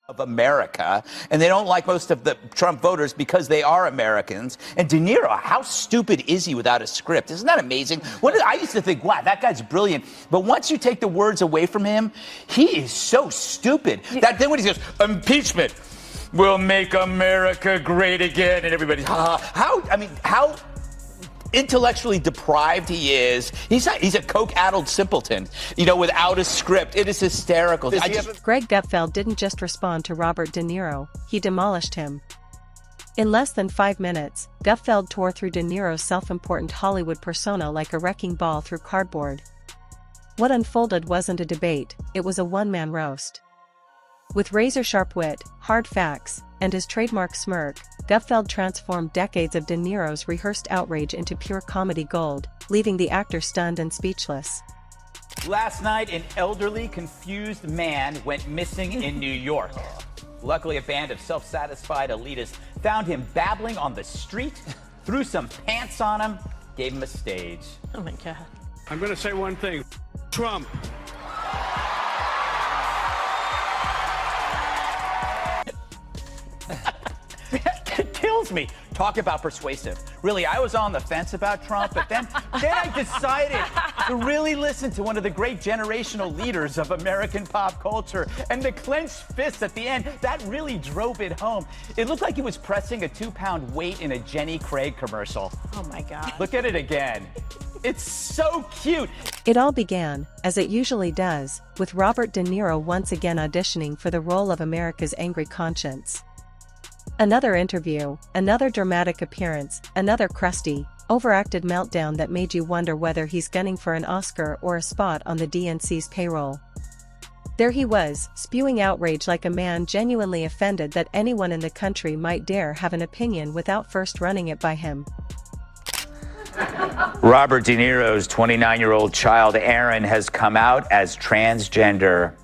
of America, and they don't like most of the Trump voters because they are Americans. And De Niro, how stupid is he without a script? Isn't that amazing? I used to think, wow, that guy's brilliant. But once you take the words away from him, he is so stupid. Then when he says, impeachment will make America great again, and everybody's, how intellectually deprived he is. He's a coke-addled simpleton, without a script. It is hysterical. Greg Gutfeld didn't just respond to Robert De Niro, he demolished him. In less than 5 minutes, Gutfeld tore through De Niro's self-important Hollywood persona like a wrecking ball through cardboard. What unfolded wasn't a debate, it was a one-man roast. With razor-sharp wit, hard facts, and his trademark smirk, Gutfeld transformed decades of De Niro's rehearsed outrage into pure comedy gold, leaving the actor stunned and speechless. Last night, an elderly, confused man went missing in New York. Luckily, a band of self-satisfied elitists found him babbling on the street, threw some pants on him, gave him a stage. Oh my God. I'm going to say one thing. Trump. It kills me. Talk about persuasive. Really, I was on the fence about Trump, but then I decided to really listen to one of the great generational leaders of American pop culture. And the clenched fist at the end, that really drove it home. It looked like he was pressing a 2-pound weight in a Jenny Craig commercial. Oh my God. Look at it again. It's so cute. It all began, as it usually does, with Robert De Niro once again auditioning for the role of America's angry conscience. Another interview, another dramatic appearance, another crusty, overacted meltdown that made you wonder whether he's gunning for an Oscar or a spot on the DNC's payroll. There he was, spewing outrage like a man genuinely offended that anyone in the country might dare have an opinion without first running it by him. Robert De Niro's 29-year-old child, Aaron, has come out as transgender.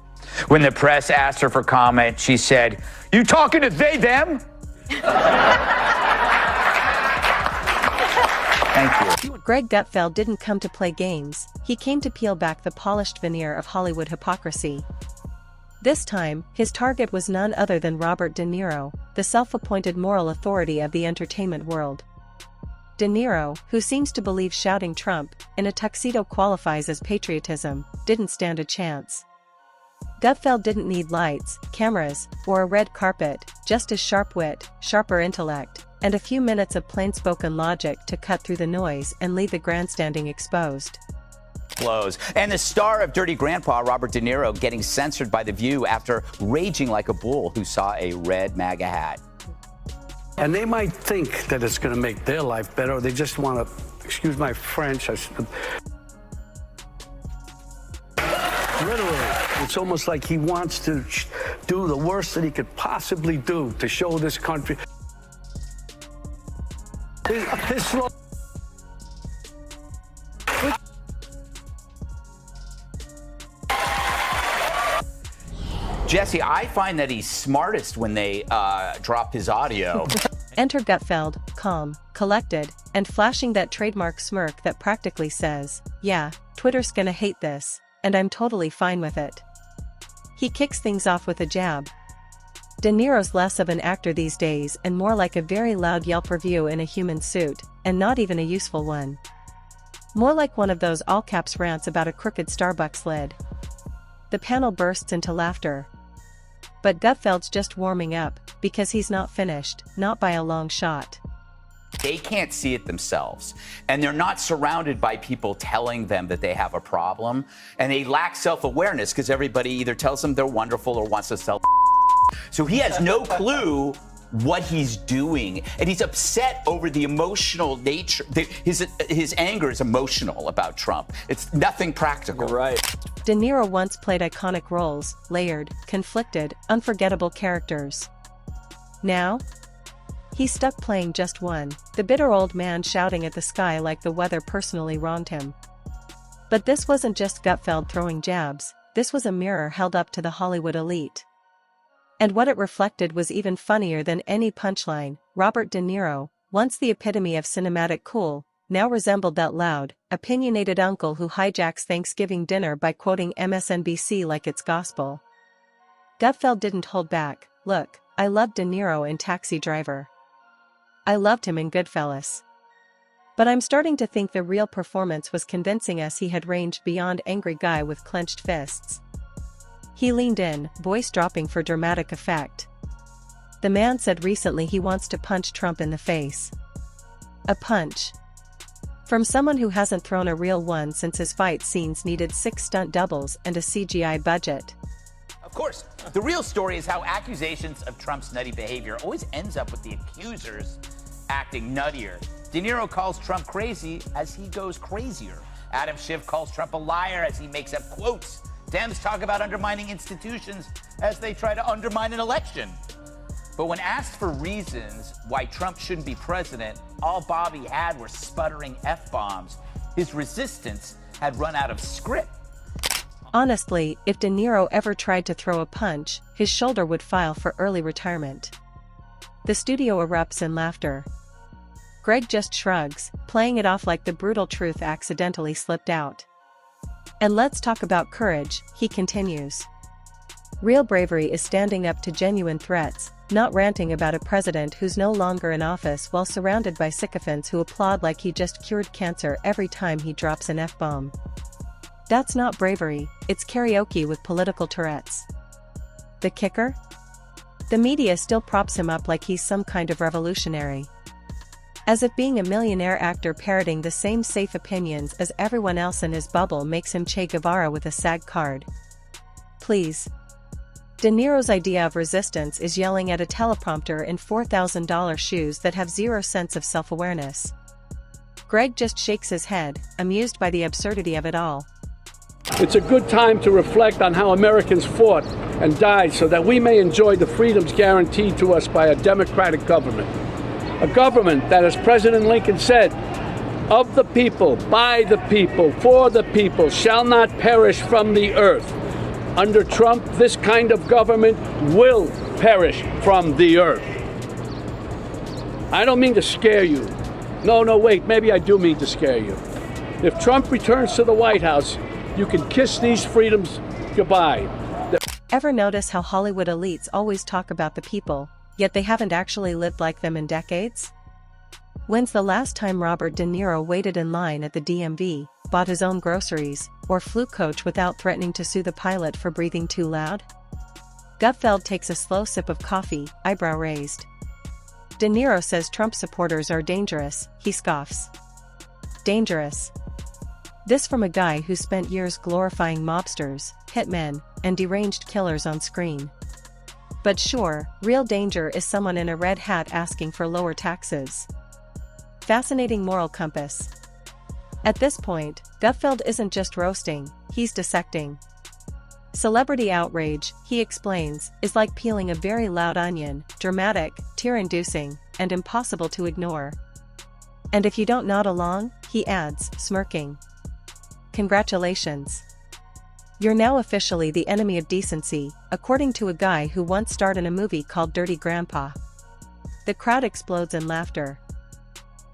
When the press asked her for comment, she said, "You talking to they, them?" Thank you. Greg Gutfeld didn't come to play games, he came to peel back the polished veneer of Hollywood hypocrisy. This time, his target was none other than Robert De Niro, the self-appointed moral authority of the entertainment world. De Niro, who seems to believe shouting Trump in a tuxedo qualifies as patriotism, didn't stand a chance. Gutfeld didn't need lights, cameras, or a red carpet, just his sharp wit, sharper intellect, and a few minutes of plain-spoken logic to cut through the noise and leave the grandstanding exposed. And the star of Dirty Grandpa, Robert De Niro, getting censored by The View after raging like a bull who saw a red MAGA hat. And they might think that it's going to make their life better, or they just want to, excuse my French, literally, it's almost like he wants to do the worst that he could possibly do to show this country. Jesse, I find that he's smartest when they drop his audio. Enter Gutfeld, calm, collected, and flashing that trademark smirk that practically says, "Yeah, Twitter's gonna hate this, and I'm totally fine with it." He kicks things off with a jab. De Niro's less of an actor these days and more like a very loud Yelp review in a human suit, and not even a useful one. More like one of those all-caps rants about a crooked Starbucks lid. The panel bursts into laughter. But Gutfeld's just warming up, because he's not finished, not by a long shot. They can't see it themselves, and they're not surrounded by people telling them that they have a problem, and they lack self-awareness because everybody either tells them they're wonderful or wants to sell. So he has no clue what he's doing, and he's upset over the emotional nature. His anger is emotional about Trump. It's nothing practical. You're right. De Niro once played iconic roles, layered, conflicted, unforgettable characters. Now, he's stuck playing just one, the bitter old man shouting at the sky like the weather personally wronged him. But this wasn't just Gutfeld throwing jabs, this was a mirror held up to the Hollywood elite. And what it reflected was even funnier than any punchline. Robert De Niro, once the epitome of cinematic cool, now resembled that loud, opinionated uncle who hijacks Thanksgiving dinner by quoting MSNBC like it's gospel. Gutfeld didn't hold back, Look, I loved De Niro in Taxi Driver. I loved him in Goodfellas. But I'm starting to think the real performance was convincing us he had range beyond angry guy with clenched fists. He leaned in, voice dropping for dramatic effect. The man said recently he wants to punch Trump in the face. A punch. From someone who hasn't thrown a real one since his fight scenes needed 6 stunt doubles and a CGI budget. Of course, the real story is how accusations of Trump's nutty behavior always ends up with the accusers acting nuttier. De Niro calls Trump crazy as he goes crazier. Adam Schiff calls Trump a liar as he makes up quotes. Dems talk about undermining institutions as they try to undermine an election. But when asked for reasons why Trump shouldn't be president, all Bobby had were sputtering F-bombs. His resistance had run out of script. Honestly, if De Niro ever tried to throw a punch, his shoulder would file for early retirement. The studio erupts in laughter. Greg just shrugs, playing it off like the brutal truth accidentally slipped out. And let's talk about courage, he continues. Real bravery is standing up to genuine threats, not ranting about a president who's no longer in office while surrounded by sycophants who applaud like he just cured cancer every time he drops an F-bomb. That's not bravery, it's karaoke with political Tourette's. The kicker? The media still props him up like he's some kind of revolutionary. As if being a millionaire actor parroting the same safe opinions as everyone else in his bubble makes him Che Guevara with a SAG card. Please. De Niro's idea of resistance is yelling at a teleprompter in $4,000 shoes that have zero sense of self-awareness. Greg just shakes his head, amused by the absurdity of it all. It's a good time to reflect on how Americans fought and died so that we may enjoy the freedoms guaranteed to us by a democratic government. A government that, as President Lincoln said, of the people, by the people, for the people, shall not perish from the earth. Under Trump, this kind of government will perish from the earth. I don't mean to scare you. No, wait, maybe I do mean to scare you. If Trump returns to the White House, you can kiss these freedoms goodbye. Ever notice how Hollywood elites always talk about the people, yet they haven't actually lived like them in decades? When's the last time Robert De Niro waited in line at the DMV, bought his own groceries, or flew coach without threatening to sue the pilot for breathing too loud? Gutfeld takes a slow sip of coffee, eyebrow raised. De Niro says Trump supporters are dangerous, he scoffs. Dangerous. This from a guy who spent years glorifying mobsters, hitmen, and deranged killers on screen. But sure, real danger is someone in a red hat asking for lower taxes. Fascinating moral compass. At this point, Gutfeld isn't just roasting, he's dissecting. Celebrity outrage, he explains, is like peeling a very loud onion, dramatic, tear-inducing, and impossible to ignore. And if you don't nod along, he adds, smirking. Congratulations. You're now officially the enemy of decency, according to a guy who once starred in a movie called Dirty Grandpa. The crowd explodes in laughter.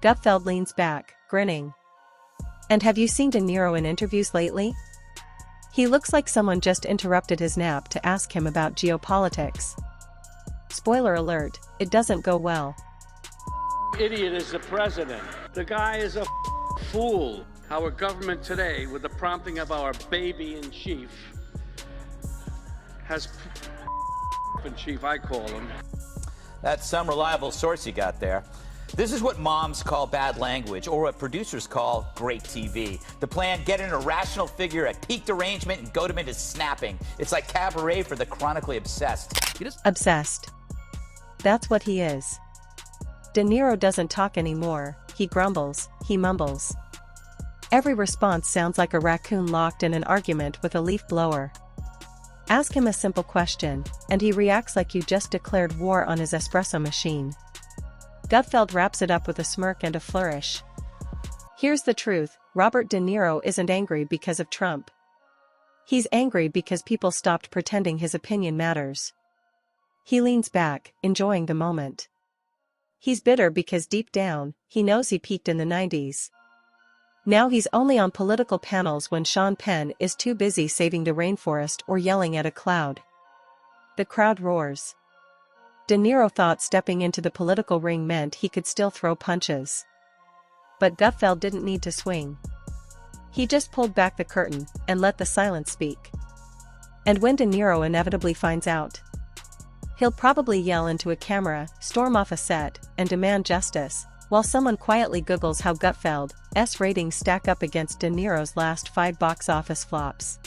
Gutfeld leans back, grinning. And have you seen De Niro in interviews lately? He looks like someone just interrupted his nap to ask him about geopolitics. Spoiler alert, it doesn't go well. Idiot is the president. The guy is a fool. Our government today, with the prompting of our baby-in-chief, has in chief, I call him. That's some reliable source you got there. This is what moms call bad language, or what producers call great TV. The plan, get an irrational figure at peak derangement and goad him into snapping. It's like cabaret for the chronically obsessed. Obsessed. That's what he is. De Niro doesn't talk anymore, he grumbles, he mumbles. Every response sounds like a raccoon locked in an argument with a leaf blower. Ask him a simple question, and he reacts like you just declared war on his espresso machine. Gutfeld wraps it up with a smirk and a flourish. Here's the truth, Robert De Niro isn't angry because of Trump. He's angry because people stopped pretending his opinion matters. He leans back, enjoying the moment. He's bitter because deep down, he knows he peaked in the 90s. Now he's only on political panels when Sean Penn is too busy saving the rainforest or yelling at a cloud. The crowd roars. De Niro thought stepping into the political ring meant he could still throw punches. But Gutfeld didn't need to swing. He just pulled back the curtain and let the silence speak. And when De Niro inevitably finds out, he'll probably yell into a camera, storm off a set, and demand justice, while someone quietly Googles how Gutfeld's ratings stack up against De Niro's last 5 box office flops.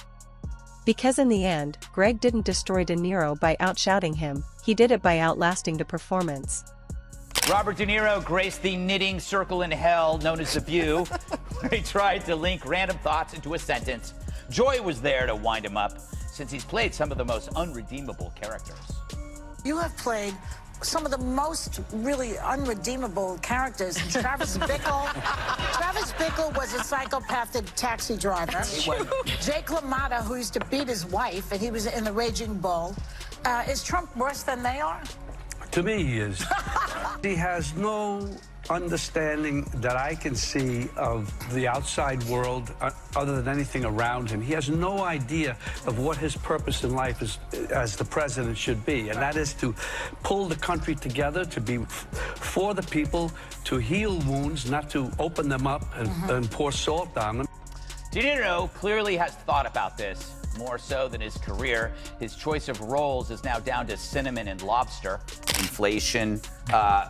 Because in the end, Greg didn't destroy De Niro by outshouting him, he did it by outlasting the performance. Robert De Niro graced the knitting circle in hell known as The View, where he tried to link random thoughts into a sentence. Joy was there to wind him up, since he's played some of the most unredeemable characters. You have played some of the most really unredeemable characters. Travis Bickle. Travis Bickle was a psychopathic taxi driver. Jake LaMotta, who used to beat his wife, and he was in The Raging Bull. Is Trump worse than they are? To me, he is. He has no understanding that I can see of the outside world other than anything around him. He has no idea of what his purpose in life is as the president should be, and that is to pull the country together, to be for the people, to heal wounds, not to open them up and pour salt on them. De Niro clearly has thought about this. More so than his career, his choice of roles is now down to cinnamon and lobster. Inflation.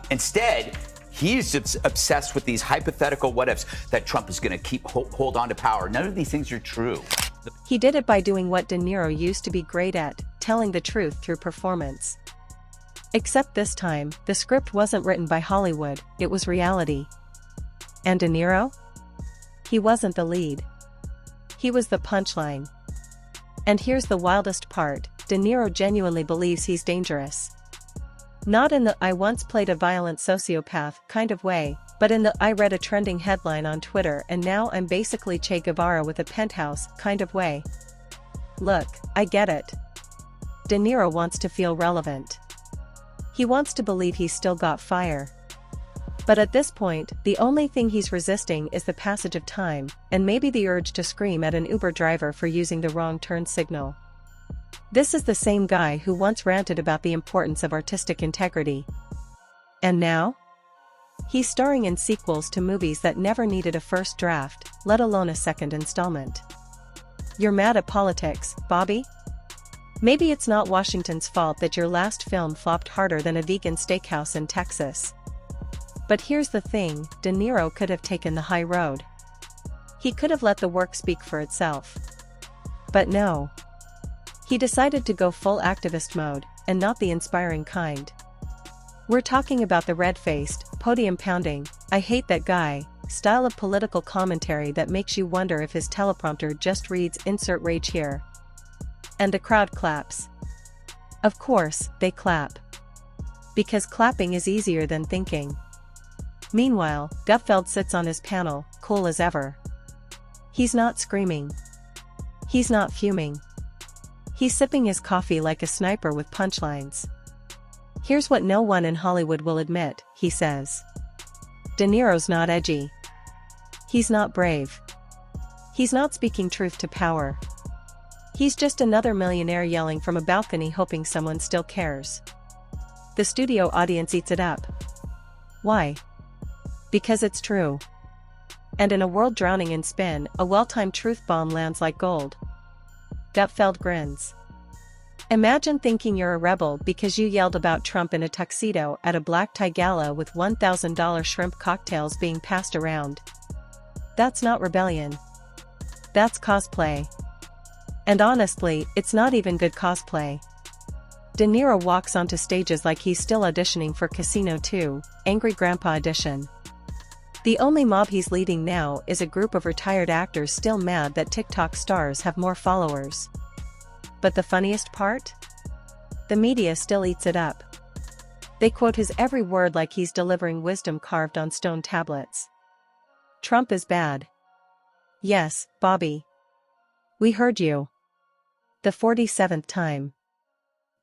Instead, he's obsessed with these hypothetical what-ifs that Trump is going to hold on to power. None of these things are true. He did it by doing what De Niro used to be great at, telling the truth through performance. Except this time, the script wasn't written by Hollywood, it was reality. And De Niro? He wasn't the lead. He was the punchline. And here's the wildest part, De Niro genuinely believes he's dangerous. Not in the "I once played a violent sociopath" kind of way, but in the "I read a trending headline on Twitter and now I'm basically Che Guevara with a penthouse" kind of way. Look, I get it. De Niro wants to feel relevant. He wants to believe he's still got fire. But at this point, the only thing he's resisting is the passage of time, and maybe the urge to scream at an Uber driver for using the wrong turn signal. This is the same guy who once ranted about the importance of artistic integrity. And now? He's starring in sequels to movies that never needed a first draft, let alone a second installment. You're mad at politics, Bobby? Maybe it's not Washington's fault that your last film flopped harder than a vegan steakhouse in Texas. But here's the thing, De Niro could have taken the high road. He could have let the work speak for itself. But no. He decided to go full activist mode, and not the inspiring kind. We're talking about the red-faced, podium-pounding, "I hate that guy" style of political commentary that makes you wonder if his teleprompter just reads "insert rage here." And the crowd claps. Of course, they clap. Because clapping is easier than thinking. Meanwhile, Gutfeld sits on his panel, cool as ever. He's not screaming. He's not fuming. He's sipping his coffee like a sniper with punchlines. Here's what no one in Hollywood will admit, he says. De Niro's not edgy. He's not brave. He's not speaking truth to power. He's just another millionaire yelling from a balcony hoping someone still cares. The studio audience eats it up. Why? Because it's true. And in a world drowning in spin, a well-timed truth bomb lands like gold. Gutfeld grins. Imagine thinking you're a rebel because you yelled about Trump in a tuxedo at a black tie gala with $1,000 shrimp cocktails being passed around. That's not rebellion. That's cosplay. And honestly, it's not even good cosplay. De Niro walks onto stages like he's still auditioning for Casino 2, Angry Grandpa Edition. The only mob he's leading now is a group of retired actors still mad that TikTok stars have more followers. But the funniest part? The media still eats it up. They quote his every word like he's delivering wisdom carved on stone tablets. Trump is bad. Yes, Bobby. We heard you. The 47th time.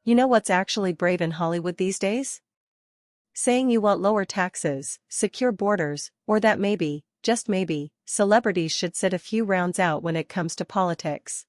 You know what's actually brave in Hollywood these days? Saying you want lower taxes, secure borders, or that maybe, just maybe, celebrities should sit a few rounds out when it comes to politics.